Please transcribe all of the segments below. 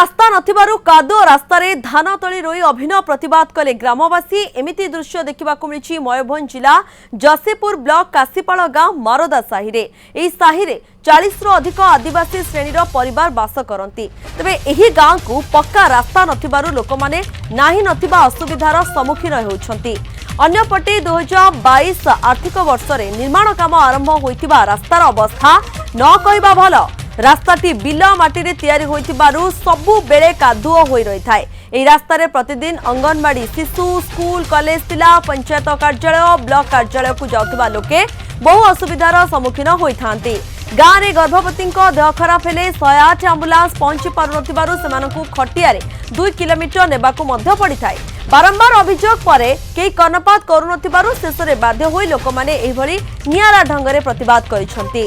रास्ता नथिबारु कादो रास्ता रे धान तली रोई अभिनव प्रतिवाद कले ग्रामवासी। एमिति दृश्य देखिबाकु मिलिछि मयूरभंज जिला जसीपुर ब्लॉक काशीपाल गांव मारदा साहि रे। एही साहि रे 40 रु अधिक आदिवासी श्रेणीर परिवार बास करती। तेबे एही गांव को पक्का रास्ता नथिबारु लोकमाने नाही नथिबा असुविधार सम्मुखीन होउछंती। अन्यपटे 2022 आर्थिक वर्ष रे निर्माण काम आरंभ होइतिबा रास्तार अवस्था न कहबा भल। रास्ताटी बिल माटी रे तैयारी होइतिबारु सबु बेले कादुओ होई रही थाए। एही रास्ता रे प्रतिदिन अंगनवाड़ी शिशु स्कूल कॉलेज जिला पंचायत कार्यालय ब्लॉक कार्यालय को जाउतिबा लोके बहु असुविधार सम्मुखीन होइथांती। गाँव रे गर्भवती देह खराब हेले 108 आंबुलांस पहुंची पारुनथिबारु सेमानकु खटियारे 2 किलोमीटर नेबाकु मध्य पड़ी थाए। बारंबार अभियोग परे केही कर्णपात करुनथिबारु शेषरे बाध्य होई लोकमाने एही भली नियारा ढंगरे प्रतिवाद करिसंती।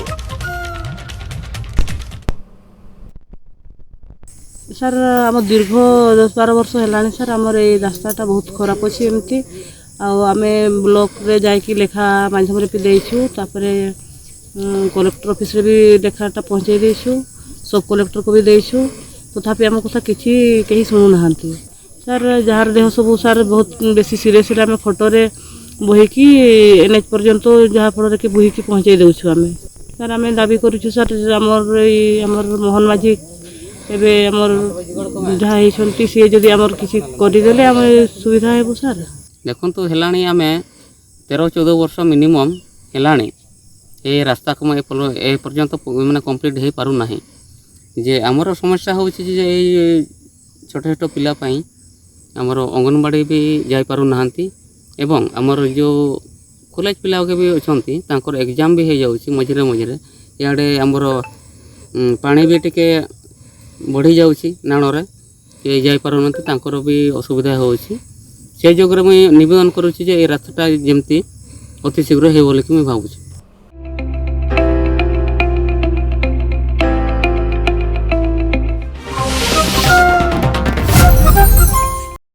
सर आम दीर्घ 10-12 वर्ष है सर आमर ये रास्ताटा बहुत खराब अच्छी एमती आम ब्लॉक रे जाकि लेखा माध्यम देचु कलेक्टर ऑफिस रे भी लेखाटा पहुँचे देचु सब कलेक्टर को भी देचु तथापि आम कथा किसी कहीं शुणुना सर जार देह सब सर बहुत बेसी सीरीयस आम खटरे बोहीकि एनएच पर्यंत जहाँफल कि बोहीकि पहुँचे देचु आम सर आम दाबी करूँ सर आमर मोहन माझी एबे हमर जहाँ होती सी जदि आमर किसी करदेले आम सुविधा हेबो सर। देखो तो हेलाणी आमे 13-14 वर्ष मिनिमम हेलाणी ए रास्ता को ए पर्यंत माने कंप्लीट हे पारु नाही। जे आमर समस्या होछि जे छोट छोट पिला पई आमर अंगनवाड़ी भी जाई पारु नाहंती एवं आमर जो कॉलेज पिला के भी अछंती तांकर एग्जाम भी हे जाउछि मझिरे मझिरे याडे आमर पानी भी टिके बढ़ी जाउछि नाणरे के जाई पारुनथि तांकर भी असुविधा होछि। से जोगरे मुई निवेदन करूछि जे ए रास्ताटा जेमती अति शीघ्र हे बोले कि मुई भाबुछि।